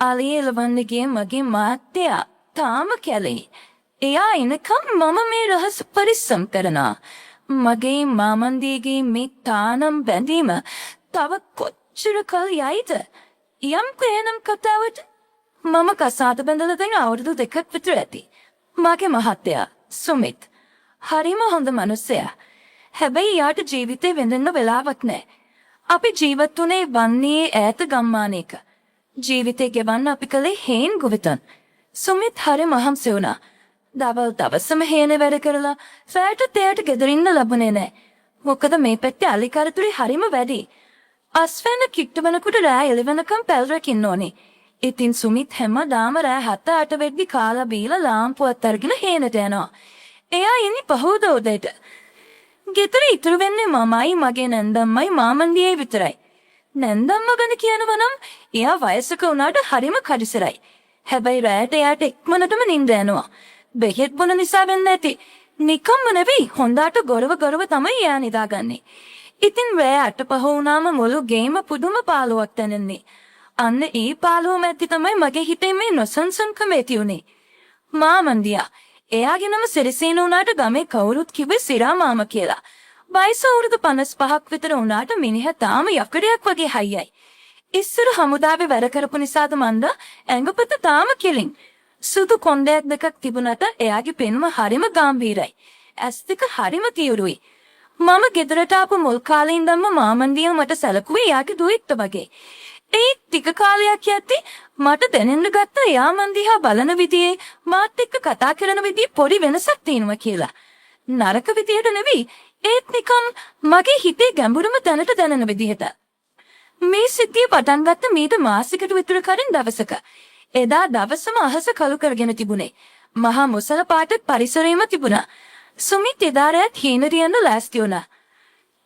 අලියලවන්නගේ මගේ මාත්‍යා තාම කැලේ. එයා එනකම් මම මේ රහස පරිස්සම් කරනවා. මගේ මාමන්දියගේ මේ තානම් බැඳීම තව කොච්චර කල් යයිද? යම්කෝ එනම් කතාවට මම කසාද බැඳලා දැන් අවුරුදු 2ක් විතර ඇති. මගේ මහත්තයා සුමිත් හරිම හොඳ මිනිසයා. හැබැයි යාට ජීවිතේ වෙඳින්න වෙලාවක් නැහැ. අපි ජීවත් වුණේ වන්නේ ඈත ගම්මානයක. ජීවිතේ ගෙවන්න අපි කලේ හේන් ගොවිතැන්. සුමිත් හරි මහන්සි වුණා. දවල් දවසම හේන වැඩ කරලා සෑට තේට ගෙදරින්න ලැබුණේ නැහැ. මොකද මේ පැත්තේ අලි කරතුරේ හරිම වැඩි. අස්වැන්න කිට්ටවනකොට රෑ 11 වෙනකම් පැල් රැකින්න ඕනේ. ඉතින් සුමිත් හැමදාම රෑ 7-8 වෙද්දි කාලා බීලා ලාම්පුවත් අරගෙන හේනට යනවා. එයා ඉන්නේ පහෝද උදේට. ගෙදර ඉතුරු වෙන්නේ මමයි මගේ නැන්දම්මයි මාමන්දියයි විතරයි. නැන්දම්ම ගැන කියනවා නම් එයා වයසක වුණාට හරිම කඩිසරයි. හැබැයි රෑට එයාට ඉක්මනටම නිින්ද යනවා. බෙහෙත් බොන නිසා වෙන්නේ නැති. නිකම්ම නෙවෙයි හොඳට ගොරව තමයි එයා නිදාගන්නේ. ඉතින් රෑ 8-5 වුණාම මුළු ගේම පුදුම පාළුවක් දැනෙන්නේ. අන්න ඒ පාළුව මැද්දේ තමයි මගේ හිතේ මේ නොසන්සුන්කම ඇති උනේ. මාමන්දියා එයාගේ නම සිරිසේන වුණාට ගමේ කවුරුත් කිව්වේ සිරා මාම කියලා. වයස අවුරුදු 55ක් විතර වුණාට මිනිහා තාම යකඩයක් වගේ හයියයි. ඉස්සර හමුදාවේ වැඩ කරපු නිසාද මන්ද ඇඟපත තාම කෙලින්. සුදු කොණ්ඩයක් දෙකක් තිබුණාට එයාගේ පෙනුම හරිම ගැඹීරයි. ඇස් දෙක හරිම තීව්‍රයි. මම ගෙදරට ආපු මුල් කාලේ ඉඳන්ම මාමන්දියා මට සැලකුවේ එයාගේ දුවෙක්ට වගේ. ඒ ටික කාලයක් යද්දී මට දැනෙන්න ගත්තා එයා මන් දිහා බලන විදිහේ මාත් එක්ක කතා කරන විදිහේ පොඩි වෙනසක් තියෙනවා කියලා. නරක විදිහට නෙවෙයි ඒත් නිකම් මගේ හිතේ ගැඹුරම තැනට දැනෙන විදිහට. මේ සිද්ධිය පටන් ගත්ත මීට මාසයකට විතර කලින් දවසක. එදා දවසම අහස කළු කරගෙන තිබුණේ. මහා මුසල පාට පරිසරයේම තිබුණා. සුමිත් එදා රැත් හීනරියන්න ලෑස්ති වුණා.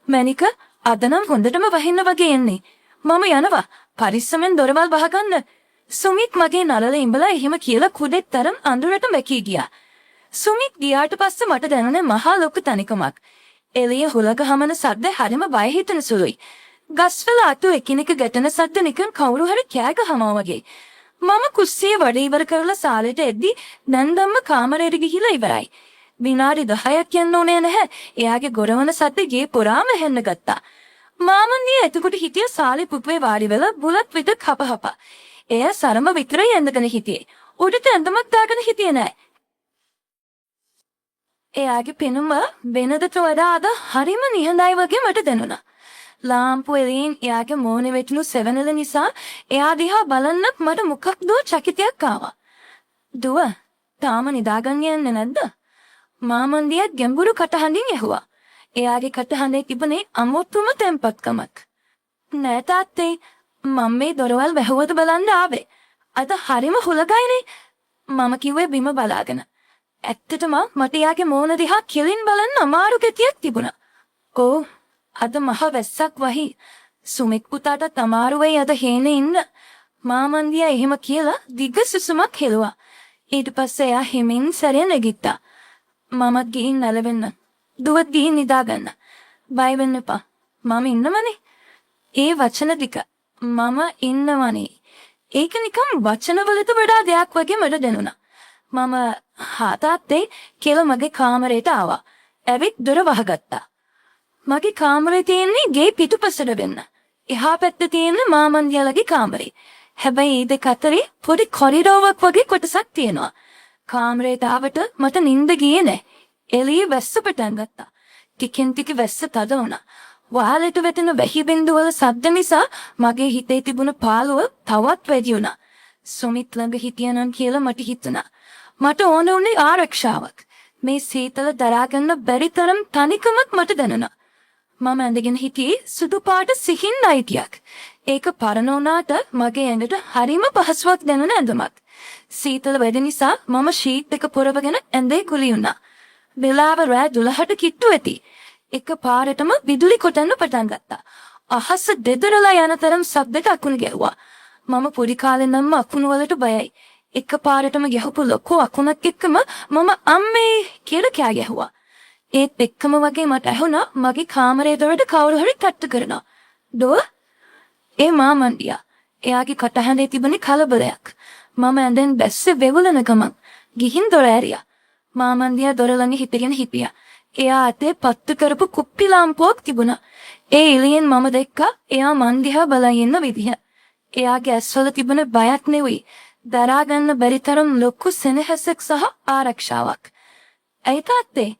මැනික අද නම් හොඳටම වහින්න වගේ එන්නේ. මම යනවා. පරිස්සමෙන් දොරවල් වහගන්න. සුමිත් මගේ නළල ඉඹලා එහෙම කියලා කුඩෙත් තරම් අඳුරට මැකී ගියා. සුමිත් ගියාට පස්සේ මට දැනුනේ මහා ලොකු තනිකමක්. එළිය හුලක හමන සද්ද හරිම බය හිතෙන සුළුයි. ගස්වල අතු එකිනෙක ගැටෙන සද්ද නිකන් කවුරු හරි කෑ ගහනවා වගේ. මම කුස්සියේ වැඩ ඉවර කරලා සාලෙට එද්දි නැන්දම්ම කාමරයට ගිහිලා ඉවරයි. විනාඩි 10ක් යන්න ඕනේ නැහැ. එයාගේ ගොරවන සද්ද ගේ පුරාම ඇහෙන්න ගත්තා. මාමන්දිය එතකොට හිටිය සාලේ පුපුවේ වාඩි වෙලා බුලත් විත කපහප. එයා සරම විතරයි ඇඳගෙන හිටියේ. උඩට ඇඳමක් දාගෙන හිටියේ නෑ. එයාගේ පෙනුම වෙනදට වඩා අද හරිම නිහඬයි වගේ මට දැනුණා. ලාම්පු එළියෙන් එයාගේ මෝනේ වැටුණු සෙවණල නිසා එයා දිහා බලන්නත් මට මොකක්ද චකිතයක් ආවා. "දුව, තාම නිදාගන්න යන්නේ නැද්ද?" මාමන්දිය ගැඹුරු කටහඬින් ඇහුවා. එයාගේ කටහඬේ තිබුණේ අමුතුම තැම්පත්කමක්. "නෑ තාත්තේ, මම මේ දොරවල් වැහුවද බලන්න ආවේ. අද හරිම හුලගයිනේ." මම කිව්වේ බිම බලාගෙන. ඇත්තටම මට එයාගේ මෝන දිහා කෙලින් බලන්න අමාරු ගතියක් තිබුණා. "ඕ, අද මහ වැස්සක් වහි. සුමිත් පුතාට අමාරු වෙයි අද හේනේ ඉන්න." මාමන්දියා එහෙම කියලා දිග සුසුමක් හෙළුවා. ඊට පස්සේ එයා හිමින් සැරේ නැගිට්ටා. "මමත් ගිහින් නැලවෙන්න. දුවත් ගිහින් නිදාගන්න. බය වෙන්න එපා. මම ඉන්නවනේ." ඒ වචන ටික "මම ඉන්නවනේ" ඒක නිකන් වචනවලට වඩා දෙයක් වගේ මට දැනුණා. මම "හා තාත්තේ" කියලා මගේ කාමරයට ආවා. ඇවිත් දොර වහගත්තා. මගේ කාමරේ තියෙන්නේ ගේ පිටුපසට වෙන්න. එහා පැත්තේ තියෙන්නේ මාමන්දියාලගේ කාමරේ. හැබැයි මේ දෙක අතරේ පොඩි කොරිඩෝවක් වගේ කොටසක් තියෙනවා. කාමරේට ආවට මට නිින්ද ගියේ නැහැ. එළියේ වැස්ස පටන් ගත්තා. ටිකෙන් ටික වැස්ස තද වුණා. වහලට වැටෙන වැහි බින්දු වල ශබ්ද නිසා මගේ හිතේ තිබුණ පාළුව තවත් වැඩි වුණා. සුමිත් ළඟ හිටියනම් කියලා මට හිතුණා. මට ඕන වුණේ ආරක්ෂාවක්. මේ සීතල දරා ගන්න බැරි තරම් තනිකමක් මට දැනුණා. මම ඇඳගෙන හිටියේ සුදු පාට සිහින් නයිටියක්. ඒක පරණ වුණාට මගේ ඇඟට හරිම පහසුවක් දැනුණ ඇඳුමක්. සීතල වැඩි නිසා මම ෂීට් එක පොරවගෙන ඇඳේ කුලි වුණා. වෙලාව රෑ 12ට කිට්ටු ඇති. එක පාරටම විදුලි කොටන්න පටන් ගත්තා. අහස දෙදරලා යන තරම් ශබ්දට අකුණු ගැහුවා. මම පොඩි කාලේ නම් අකුණු වලට බයයි. එක පාරටම ගැහුපු ලොකු අකුණක් එක්කම මම අම්මේ කියලා කෑ ගැහුවා. ඒත් එක්කම වගේ මට ඇහුණා මගේ කාමරේ දොරට කවුරු හරි තට්ටු කරනවා. "දෝ?" ඒ මාමන්දියා. එයාගේ කටහඬේ තිබුණේ කලබලයක්. මම ඇඳෙන් බැස්සේ වෙවුලන ගමන් ගිහින් දොර ඇරියා. මාමන්දියා දොර ළඟ හිටගෙන හිටියා. එයා අතේ පත්තු කරපු කුප්පි ලාම්පුවක් තිබුණා. ඒ එළියෙන් මම දැක්කා එයා මන් දිහා බලන් ඉන්න විදිහ. එයාගේ ඇස්වල තිබුණ බයක් නෙවෙයි, දරා ගන්න බැරි තරම් ලොකු සෙනෙහසක් සහ ආරක්ෂාවක්. "ඇයි තාත්තේ?"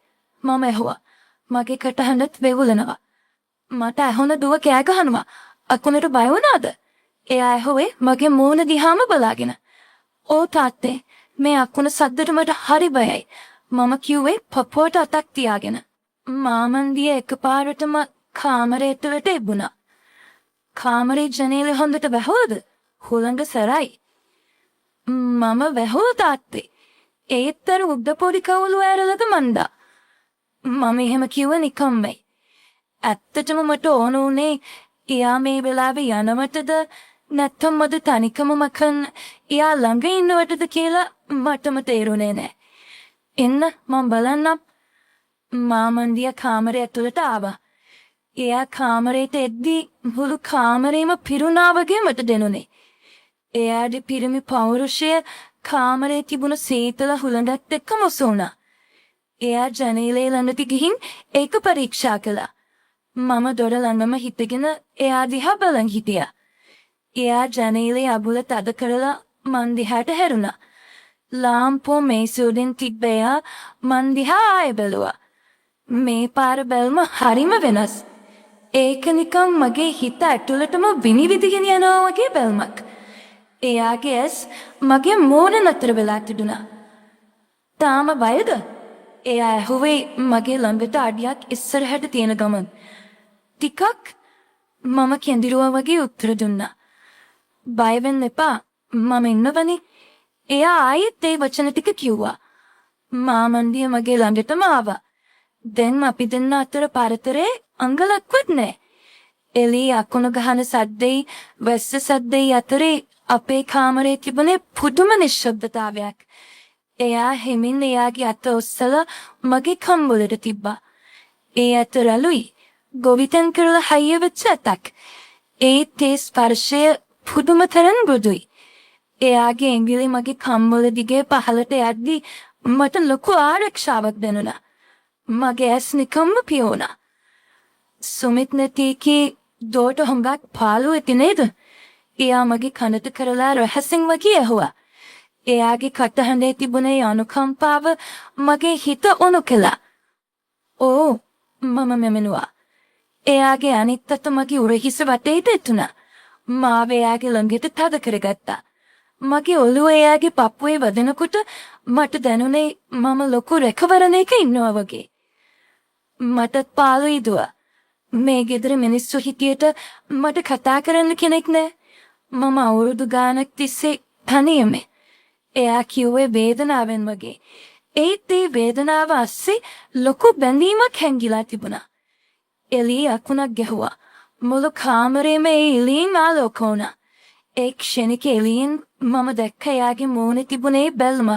මම ඇහුවා. මගේ කටහඬත් වෙවුලනවා. මට ඇහුණ දුව කෑ ගහනවා. "අකුණට බය වුණාද?" එයා ඇහුවේ මගේ මූණ දිහාම බලාගෙන. "ඔව් තාත්තේ, මේ අකුණ සද්දට මට හරි බයයි." මම කිව්වේ පපුවට අතක් තියාගෙන. මාමන්දිය එකපාරටම කාමරේ ඇතුළට එබුණා. කාමරේ ජනේලෙ හොඳට වැහුවද? හුළඟ සරයි. මම වැහුව තාත්තේ. ඒත් අර උද්ද පොඩි කවුළු ඇරලද මන්දා. මම එහෙම කිව්ව නිකම්මයි. ඇත්තටම මට ඕන උනේ එයා මේ වෙලාවේ යනවටද නැත්නම් මද තනිකම මකන් එයා ළඟ ඉන්නවටද කියලා මටම තේරුනේ නෑ. "එන්න මම බලන්නම්." මාමන්දිය කාමරේ ඇතුළට ආවා. එයා කාමරේට එද්දී මුළු කාමරේම පිරුණා වගේ මට දැනුනේ. එයාගේ පිරිමි පෞරුෂය කාමරේ තිබුණ සීතල හුළඟත් එක්ක මුසු වුණා. එයා ජනේලේ ළඟට ගිහින් ඒක පරීක්ෂා කළා. මම දොර ළඟම හිටගෙන එයා දිහා බලන් හිටියා. එයා ජනේලේ අබුල තද කරලා මන් දිහාට හැරුණා. ලාම්පුව මේසෙ උඩින් තිබ්බ එයා මන් දිහා ආයෙ බැලුවා. මේ පාර බැල්ම හරිම වෙනස්. ඒක නිකන් මගේ හිත ඇතුළටම විනිවිදගෙන යනවා වගේ බැල්මක්. එයාගේ ඇස් මගේ මූණ නතර වෙලා තිබුණා. "තාම බයද?" එයා ඇහුවේ මගේ ළඟට අඩියක් ඉස්සරහට තියෙන ගමන්. "ටිකක්." මම කැඳිරුවා වගේ උත්තර දුන්නා. "බය වෙන්න එපා, මම ඉන්නවනේ." එයා ආයෙත් ඒ වචන ටික කිව්වා. මාමන්දිය මගේ ළඟටම ආවා. දැන් අපි දෙන්න අතර පරතරේ අඟලක්වත් නෑ. එළී අකුණු ගහන සද්දෙයි වැස්ස සද්දෙයි අතරේ අපේ කාමරේ තිබුණේ පුදුම නිශ්ශබ්දතාවයක්. එයා හිමින් එයාගේ අත ඔස්සලා මගේ කම්බුලට තිබ්බා. ඒ අත රළුයි, ගොවිතැන් කරලා හයිය වෙච්ච අතක්. ඒත් ඒ ස්පර්ශය පුදුම තරම් මෘදුයි. එයාගේ ඇඟිලි මගේ කම්බුල දිගේ පහළට යද්දී මට ලොකු ආරක්ෂාවක් දැනුණා. මගේ ඇස් නිකම්ම පියුණා. "සුමිත් නැතිකේ දොට හොඟක් පාළු ඇති නේද?" එයා මගේ කනට කරලා රහසින් වගේ ඇහුවා. එයාගේ කටහඬේ තිබුණේ අනුකම්පාව මගේ හිත උණු කළා. "ඕ." මම මෙමෙනුවා. එයාගේ අනිත් අත මගේ උරහිස වටේට එතුණා. මාව එයාගේ ළඟට තද කරගත්තා. මගේ ඔළුව එයාගේ පපුවේ වදිනකොට මට දැනුනේ මම ලොකු රැකවරණයක ඉන්නවා වගේ. මටත් පාළුයි දුව. මේ ගෙදර මිනිස්සු හිටියට මට කතා කරන්න කෙනෙක් නෑ. මම අවුරුදු ගානක් තිස්සේ තනියම. එයා කිව්වේ වේදනාවෙන් වගේ. ඒත් ඒ වේදනාව අස්සේ ලොකු බැඳීමක් හැංගිලා තිබුණා. එළී අකුණක් ගැහුවා. මුළු කාමරේම ඒ එළියෙන් ආලෝක වුණා. ඒ ක්ෂණික එළියෙන් මම දැක්ක එයාගේ මූණේ තිබුණේ බැල්ම.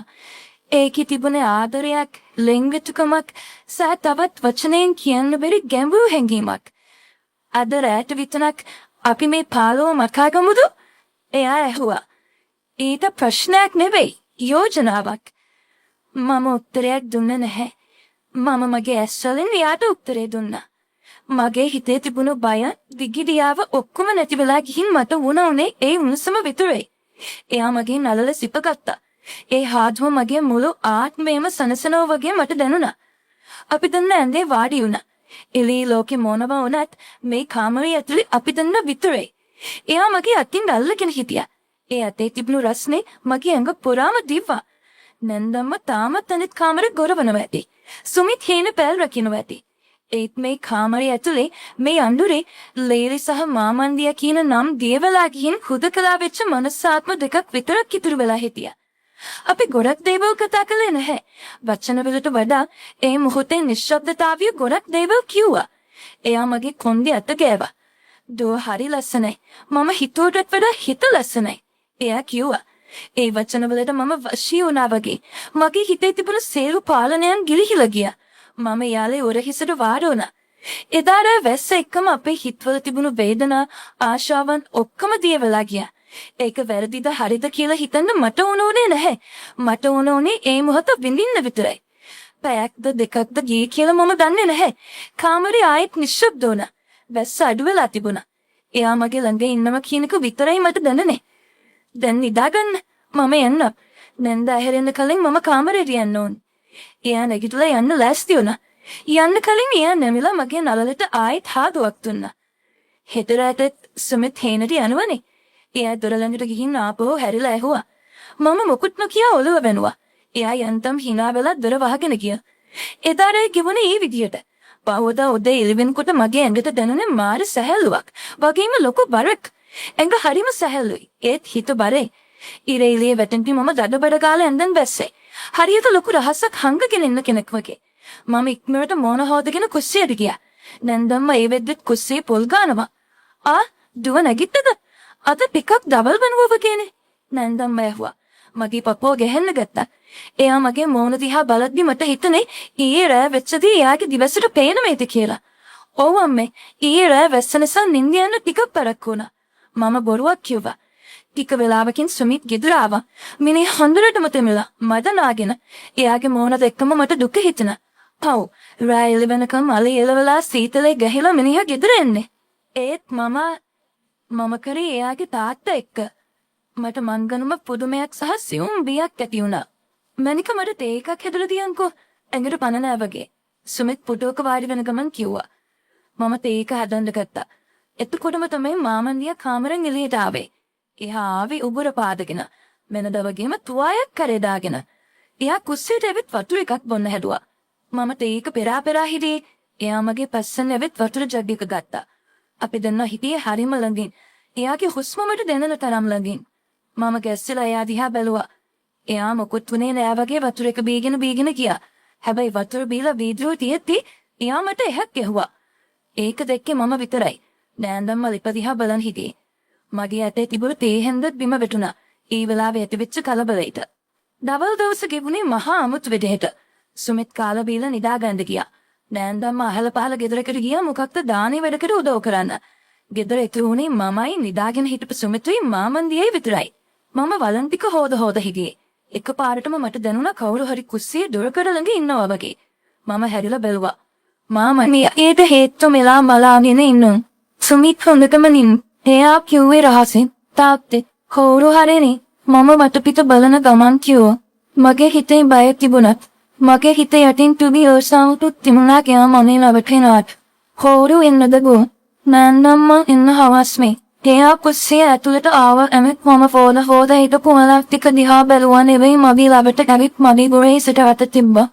ඒකේ තිබුණේ ආදරයක්, ලෙන්ගතුකමක් සහ තවත් වචනයෙන් කියන්න බැරි ගැඹුරු හැඟීමක්. "අද රැට විතරක් අපි මේ පාළුව මකාගමුද?" එයා ඇහුවා. ඊට ප්‍රශ්නයක් නෙවෙයි, යෝජනාවක්. මම උත්තරයක් දුන්නේ නැහැ. මම මගේ ඇස්වලින් එයාට උත්තරේ දුන්නා. මගේ හිතේ තිබුණු බය, දිගිඩියාව ඔක්කොම නැති වෙලා ගිහින් මට වුණේ ඒ උණුසුම විතරයි. එයා මගේ නළල සිපගත්තා. ඒ හාදුව මගේ මුළු ආත්මයම සනසනවා වගේ මට දැනුණා. අපි දෙන්න ඇඳේ වාඩි වුණා. එළී ලෝකේ මොනවා වුණත් මේ කාමරේ ඇතුලේ අපි දෙන්න විතරයි. එයා මගේ අතින් අල්ලගෙන හිටියා. ඒ අතේ තිබුණු රස්නේ මගේ ඇඟ පුරාම දිව්වා. නැන්දම්ම තාමත් අනිත් කාමරේ ගොරවනවා ඇති. සුමිත් හේන පැල් රකින්නවා ඇති. ඒත් මේ කාමරේ ඇතුලේ මේ අඳුරේ ලේලි සහ මාමන්දියා කියන නම් දියවලා ගිහින් හුදකලා වෙච්ච මනසාත්ම දෙකක් විතරක් ඉතුරු වෙලා හිටියා. අපි ගොඩක් දේවල් කතා කළේ නැහැ. වචන වලට වඩා ඒ මොහොතේ නිශ්ශබ්දතාවය ගොඩක් දේවල් කිව්වා. එයා මගේ කොන්දේ අත ගෑවා. "දුව හරි ලස්සනයි. මම හිතුවටත් වඩා හිත ලස්සනයි." එයා කිව්වා. ඒ වචන වලට මම වශී වුණා වගේ. මගේ හිතේ තිබුණු සියලු පාලනයන් ගිලිහිලා ගියා. මම යාලේ උරහිසට වාඩි වුණා. එදා රෑ වැස්ස එක්කම අපේ හිතවල තිබුණු වේදනා, ආශාවන් ඔක්කොම දිය වෙලා ගියා. ඒක වැරදිද හරිද කියලා හිතන්න මට ඕනේ නැහැ. මට ඕනේ ඒ මොහොත විඳින්න විතරයි. පැයක්ද දෙකක්ද ගියේ කියලා මම දන්නේ නැහැ. කාමරේ ආයෙත් නිශ්ශබ්ද වුණා. වැස්ස අඩු වෙලා තිබුණා. එයා මගේ ළඟ ඉන්නම කියනක විතරයි මට දැනුනේ. දැන් නිදාගන්න. මම යන්න. නැන්ද ඇහැරෙන්න කලින් මම කාමරේට යන්න ඕන. එයා නැගිටලා යන්න ලෑස්ති වුණා. යන්න කලින් එයා නැමිලා මගේ නළලට ආයෙත් හාදුවක් දුන්නා. හෙට රාත්‍රිත් සුමිත් හේනට යනවනේ. එයා දොර ළඟට ගිහින් ආපහු හැරිලා ඇහුවා. මම මොකුත් නොකිය ඔළුව වෙනුවා. එයා යන්තම් hina වෙලා දොර වහගෙන ගියා. එදාරේ ගිවුනේ මේ විදියට. පහවදා උදේ 11 කට මගේ ඇඟට දැනුනේ මාර සැහැල්ලුවක්. වගේම ලොකු බරක්. ඇඟ හරිම සැහැල්ලුයි. ඒත් හිත බරේ. ඉරේලියේ වැටෙන්ටි මම දඩබඩ ගාලා ඇඳන් බැස්සේ. හරියට ලොකු රහසක් හංගගෙන ඉන්න කෙනෙක් වගේ. මම ඉක්මනට මොන හොදගෙන කුස්සියට ගියා. නැන්දම්ම ඒ වෙද්දෙත් කුස්සියේ පොල් ගන්නවා. දුව නැගිට්ටද? අද පිකක් ඩබල් වෙනවා වගේනේ. නැන්දම්ම ඇහුවා. මගේ පපුව ගැහෙන්න ගත්තා. එයා මගේ මූණ දිහා බලද්දි මට හිතුනේ ඊයේ රෑ වෙච්චදී එයාගේ දිවසට පේන මේද කියලා. ඔව් අම්මේ. ඊයේ රෑ වැස්ස නිසා නිින්ද යන්න ටිකක් පරක් වුණා. මම බොරුවක් කිව්වා. ටික වෙලාවකින් සුමිත් ගෙදර ආවා. මිනිහ හොඳටම තෙමිලා මද නාගෙන. එයාගේ මූණ දැක්කම මට දුක හිතුණා. ඔව්. රෑ 11 මලේ එළවලා සීතලේ ගහිලා මිනිහ ගෙදර එන්නේ. ඒත් මම කරේ එයාගේ තාත්තා එක්ක. මට මංගනුම පුදුමයක් සහ සියුම් බියක් ඇති වුණා. මැනික මට තේ එකක් හැදලා තියන්කෝ. ඇඟට පණ නෑ වගේ. සුමිත් පුටුවක වාඩි වෙන ගමන් කිව්වා. මම තේ එක හදන්න ගත්තා. එතකොටම තමයි මාමන්දියා කාමරෙන් එළියට ආවේ. එහා ආවේ උගුර පාදගෙන. වෙනදා වගේම තුවායක් කරේ දාගෙන. එයා කුස්සියට ඇවිත් වතුර එකක් බොන්න හැදුවා. මම තේ එක පෙරා හිටියේ. එයා මගේ පස්සෙන් ඇවිත් වතුර ජග් එක ගත්තා. අපි දෙන්නා හිටියේ හරිම ළඟින්. එයාගේ හුස්ම මට දැනෙන තරම් ළඟින්. මම ගැස්සලා එයා දිහා බැලුවා. එයා මොකුත් වුණේ නෑ වගේ වතුර එක බීගෙන ගියා. හැබැයි වතුර බීලා වීදුරුව තියෙද්දි එයා මට එහෙක් ගැහුවා. ඒක දැක්කේ මම විතරයි. නෑන්දම්ම ලිප දිහා බලන් හිටියේ. මගේ ඇටේ තිබුණු තේ හැන්දත් බිම වැටුණා. ඒ වෙලාවේ ඇතිවෙච්ච කලබලයට. දවල් දවස ගෙවුනේ මහා අමුතු වෙඩේට. සුමිත් කාලා බීලා නිදාගන්න ගියා. නෑන්දම්ම අහල පහල ගෙදරකට ගියා මොකක්ද දානේ වැඩකට උදව් කරන්න. ගෙදර ඉතුරු වුණේ මමයි නිදාගෙන හිටපු සුමිතුයි මාමන්දියයි විතරයි. මම වලන් ටික හොද හිටියේ. එකපාරටම මට දැනුණා කවුරු හරි කුස්සියේ දොරකඩ ළඟ ඉන්නවා වගේ. මම හැරිලා බැලුවා. මාමන්දියා ඒට හේතු මෙලා බලාගෙන ඉන්නවා. සුමිත් හොඳටම එයා කිව්වේ රහසින් තාත්තේ කවුරු හරිනේ. මම වටපිට බලන ගමන් කිව්වා. මගේ හිතේ බය තිබුණත් මගේ හිත යටින් තුබි ඔසාවුත් තිබුණා කියලා මම ලවටේනාට. කවුරු එන්නද ගෝ? නන්දම්ම එන්න හවස් මේ. එයා කුස්සිය ඇතුළට ආව එමෙත් මම හොද හිටපු මලක් ටික දිහා බැලුවා නෙවෙයි මගේ ළවට ඇවිත් මගේ ගොරේ සිට අත තිබ්බා.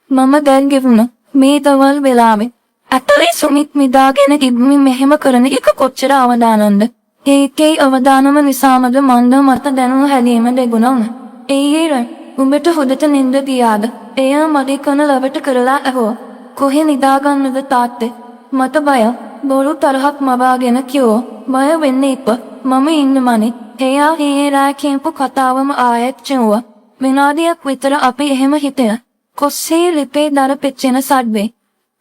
මම දැන් ගෙවුණා මේ දවල් වෙලාවේ. ඇතුලේ සුමිත් මිදාගෙන තිබ්බේ මෙහෙම කරන එක කොච්චර අවදානම්ද? ඒකේ අවදානම නිසාමද මන්ද මට දැනුණු හැදීම දෙගුණා. ඒයිර උඹට හොදට නින්ද ගියාද? එයා මගේ කන ළවට කරලා ඇහුවා. කොහෙ නිදාගන්නද තාත්තේ? මට බයයි. බොරු තරහක් මවාගෙන කිව්වා. බය වෙන්න එපා. මම ඉන්නමනේ. එයා හේරා කියපු කතාවම ආයෙත් කිව්වා. විනාඩියක් විතර අපි එහෙම හිටියා. කොස්සේ ලිපේ දර පෙච්චෙන සද්දේ.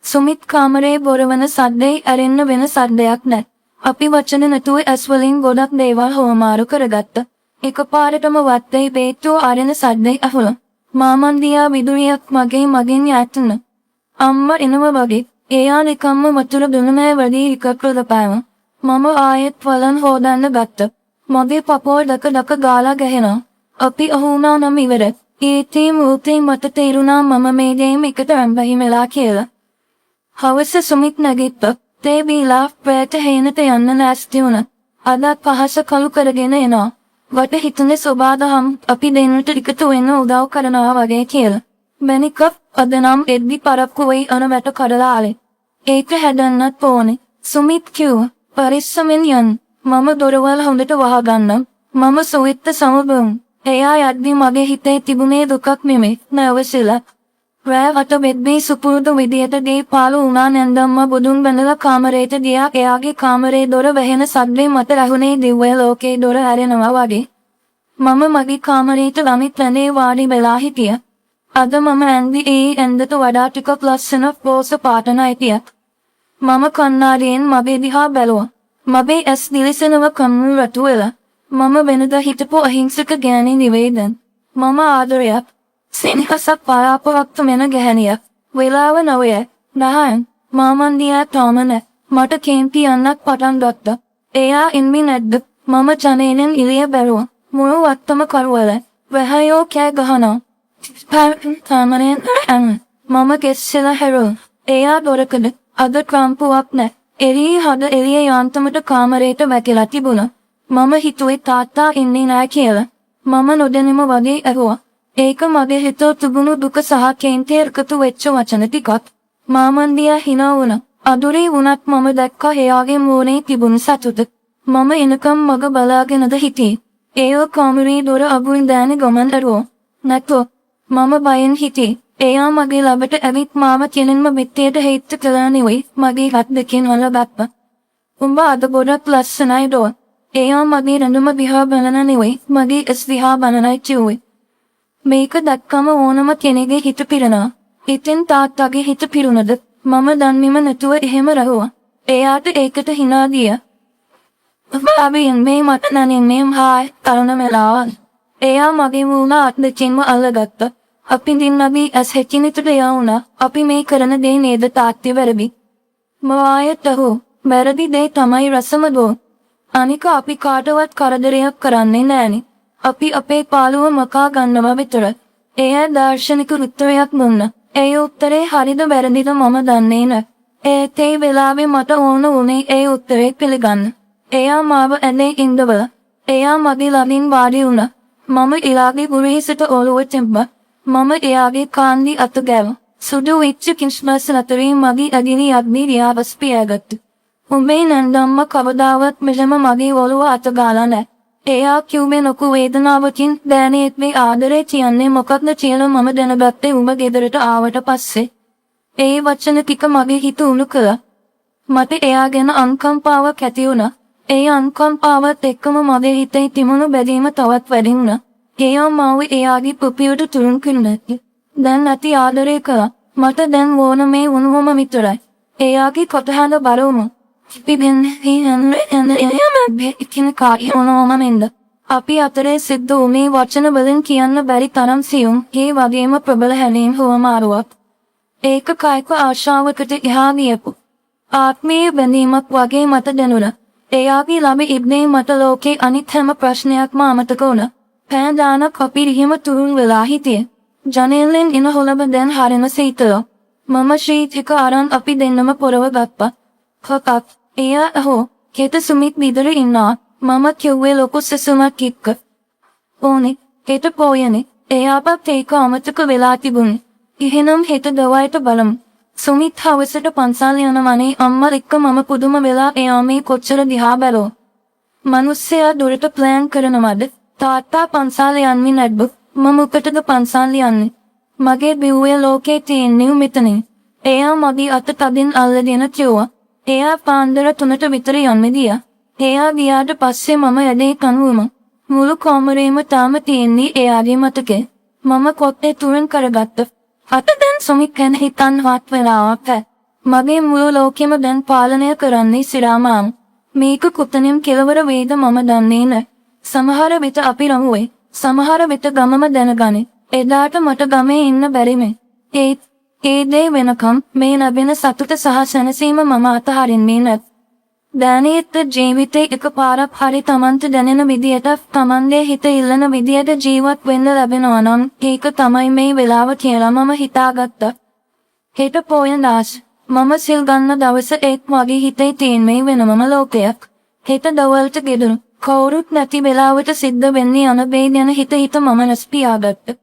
සුමිත් කාමරේ බොරවන සද්දේ ඇරෙන්න වෙන සද්දයක් නැත්. අපි වචන නැතුව ඇස් වලින් ගොඩක් දේවල් හොමාරු කරගත්තා. එකපාරටම වත්තේ බේට්ටෝ ආරෙන සද්දේ අහුණා. මාමන්දියා විදුලියක් මගෙන් යැටුන. අම්මා එනවා වගේ. එයා නිකම්ම වතුර දුන්නෑ වැඩි එකක් රොදපාම. මම ආයෙත් වලන් හොදන්න ගත්තා. මගේ පපුව දක ගාලා ගැහෙනවා. අපි අහුණා නම් ඉවරයි. ඒතේ මුතේ මට තේරුණා මම මේ ගේම් එකට රම්බහි මෙලා කියලා. හවස සුමිත් නැගිට්ටා. තේ බීලා පැයට හේනට යන්න නැස්ති වුණා. අදත් පහස කළු කරගෙන එනවා. වට හිතුනේ සෝබාදහම් අපි දෙන්නට එකතු වෙන්න උදව් කරනවා වගේ කියලා. මැනිකක් අද නම් එද්දි පරක්කු වෙයි අන වැට කඩලා ආලේ. ඒක හැදන්නත් ඕනේ. සුමිත් කිව්වා. පරිස්සමෙන් යන්න. මම දොරවල් හොඳට වහගන්නම්. මම සුවිත්ත සමබම්. එයා යද්දි මගේ හිතේ තිබුණේ දුකක් නෙමෙයි නැවසිලා. රෑ වට බෙද්දී සුපුරුදු විදියට දී පාළු වුණා නැන්දම්ම බුදුන් බඳලා කාමරේට ගියා. එයාගේ කාමරේ දොර වැහෙන සද්දේ මට රැහුනේ දිව්‍ය ලෝකේ දොර ඇරෙනවා වගේ. මම මගේ කාමරේට ළමිත් ඇඳේ වාඩි වෙලා හිටියා. අද මම ඇඳට වඩා ටිකක් ලස්සන රෝස පාට නයිටියක්. මම කණ්ණාඩියෙන් මගේ දිහා බැලුවා. මගේ ඇස් දිලිසෙනව කම්මුල් රතු වෙලා. මම වෙනදා හිටපු අහිංසක ගෑණි නිවේදන්. මම ආදරයක්. සෙනෙහසක් පරාපරක්ත මෙන ගැහැණියක්. වෙලාව 9. 10. මාමන්දියා තාම නෑ. මට කේන්ති යන්නක් පටන් ගත්තා. එයා ඉන්මි නැද්ද? මම ජනේනෙන් ඉලිය බැලුවා. මුළු වත්තම කරවල. වැහයෝ කෑ ගහනවා. තාමනේ මම ගෙස්සලා හැරුවා. එයා දොරකඩ. අද ක්‍රම්පුවක් නෑ. එළියේ හද එළියේ යාන්තමට කාමරේට වැටිලා තිබුණා. මම හිතුවේ තාත්තා ඉන්නේ නෑ කියලා. මම නොදැනීම වගේ ඇහුවා. ඒක මගේ හිතේ තිබුණු දුක සහ කේන්තිය එකතු වෙච්ච වචන ටිකක්. මාමන්දියා hina වුණා. අඳුරේ වුණත් මම දැක්කා එයාගේ මූණේ තිබුණු සතුට. මම එනකම් මග බලාගෙනද හිටියේ. ඒව කාමරේ දොර අගුල් දාන ගමන් ඇරුවා. නැතෝ මම බයෙන් හිටියේ. එයා මගේ ළඟට ඇවිත් මාව කෙලින්ම මෙත්තේට හේත් කළා නෙවෙයි මගේ හත් දෙකෙන් වළගත්තා. උඹ අද ගොඩක් ලස්සනයි දෝ. එයා මගේ රඳුම දිහා බලන නෙවෙයි මගේ ඇස් දිහා බලනයි කිව්වේ. මේක දැක්කම ඕනම කෙනෙකුගේ හිත පිරෙනවා. ඉතින් තාත්තගේ හිත පිරුණද මම දන්නේම නැතුව එහෙම රහුවා. එයාට ඒකට hina ගියා. "බාබින් මේ මට නනින්නේ හායි තරණ මෙලාවන්." එයා මගේ මූණ අත් දෙකෙන්ම අල්ලගත්තා. අපි දින්නගේ ඇස් හැකිනිට යවුණා. අපි මේ කරන දේ නේද තාත්ති වැරදි. මවායට හෝ වැරදි දේ තමයි රසම දෝ. අනික අපි කාටවත් කරදරයක් කරන්නේ නෑනේ. අපි අපේ පාළුව මකා ගන්නවා විතර. එයා දාර්ශනික උත්තරයක් දුන්නා. ඒ උත්තරේ හරිද වැරදිද මම දන්නේ නෑ. ඒත් ඒ වෙලාවේ මට ඕන වුණේ ඒ උත්තරේ පිළිගන්න. එයා මාව ඇනේ ඉඳවලා. එයා මගේ ළඟින් වාඩි වුණා. මම එයාගේ ගුරුහිසට ඔළුව තෙම්බා. මම එයාගේ කාන්දි අත ගැව්වා. සුදු වෙච්ච කිස්මස් අතරේ මගේ අගිනි අග්නි රියාවස් පියාගත්තා. උඹේ නන්දම්ම කවදාවත් මෙහෙම මගේ ඔළුව අත ගාලා නෑ. එයා කිව්වේ ලොකු වේදනාවකින් දැනෙත් මේ ආදරේ කියන්නේ මොකක්ද කියලා මම දැනගත්තේ උඹ ගෙදරට ආවට පස්සේ. ඒ වචන ටික මගේ හිත උණු කළා. මට එයා ගැන අනුකම්පාවක් ඇති වුණා. ඒ අනුකම්පාවත් එක්කම මගේ හිතේ තිබුණු බැඳීම තවත් වැඩි වුණා. එයා මාව එයාගේ පුපියට තුරුන් කරුණා. දැන් නැති ආදරේ කළා. මට දැන් ඕන මේ වුණුවම විතරයි. එයාගේ කොටහඬ බරවුණා. අපි අතරේ සිද්ධ වුණේ වචන වලින් කියන්න බැරි තරම් සියුම් ඒ වගේම ප්‍රබල හැලීම් හුවමාරුවක්. ඒක කායික ආශාවකට එහා ගියපු ආත්මීය බැඳීමක් වගේ මට දැනුණා. එයාගේ ළම ඉබ්නේ මට ලෝකේ අනිත් හැම ප්‍රශ්නයක්ම අමතක වුණා. පෑදානක් අපි රිහිම තුරුන් වෙලා හිටියේ. ජනේලෙන් එන හොලබ දැන් හරින සීතල. මම ශ්‍රීතික අරන් අපි දෙන්නම පොරව ගත්තා. කකක් එයා අහෝ කෙත සුමිත් විතර ඉන්නා. මම කිව්වේ ලොකු සසුමක් එක්ක. ඕනේ හෙට පොයනේ. එයාපත් ඒක අමතක වෙලා තිබුණේ. එහෙනම් හෙට දවල්ට බලමු. සුමිත් හවසට පන්සල් යනවනේ අම්මා එක්ක මම පුදුම වෙලා එයා මේ කොච්චර දිහා බැලුවා. මිනිස්සයා දුරට ප්ලෑන් කරනවද? තාත්තා පන්සල් යන්නේ නැද්ද? මම උකටද පන්සල් යන්නේ? මගේ බිව්වේ ලෝකේ තියෙන්නේ මෙතනින්. එයා මගේ අත තදින් අල්ලගෙන කිව්වා. එයා පාන්දර 3ට විතර යන්නේ ගියා. එයා ගියාට පස්සේ මම ඇදේ කනුවම. මුළු කාමරේම තාම තියෙන්නේ එයාගේ මතකේ. මම කොට්ටේ තුරන් කරගත්තා. අත දැන් සුමිත් ගැන හිතන්නවත් වෙලාවක් නැහැ. මගේ මුළු ලෝකෙම දැන් පාලනය කරන්නේ සිරාමාම්. මේක කුතනින් කෙලවර වේද මම දන්නේ නැහැ. සමහර විට අපි රමුවේ. සමහර විට ගමම දැනගන්නේ. එදාට මට ගමේ ඉන්න බැරිමේ. ඒ දේ වෙනකම් මේ ලැබෙන සතුට සහ සැනසීම මම අතහරින්නේ නැත්. දැනෙත් ජීවිතේ එකපාරක් හරි Tamante දැනෙන විදියට Tamande හිත ඉල්ලන විදියට ජීවත් වෙන්න ලැබෙනවා නම් ඒක තමයි මේ වෙලාව කියලා මම හිතාගත්තා. හෙට පොයනාස් මම සිල් ගන්න දවස ඒත් මගේ හිතේ තියෙන මේ වෙනමම ලෝකයක්. හෙට දවල්ට ගෙදර කවුරුත් නැති වෙලාවට සිද්ධ වෙන්නේ යන බේ යන හිත මම නැස්පියාගත්තා.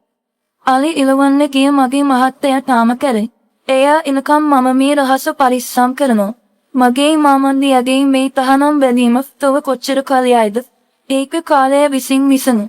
අලි ඉලවන්න ගිය මගේ මහත්තයා තාම කරේ. එයා එනකම් මම මේ රහස පරිස්සම් කරනවා. මගේ මාමන්දියගේ මේ තහනම් බැඳීම තව කොච්චර කාලයයිද? ඒක කාලය විසින් විසඳු.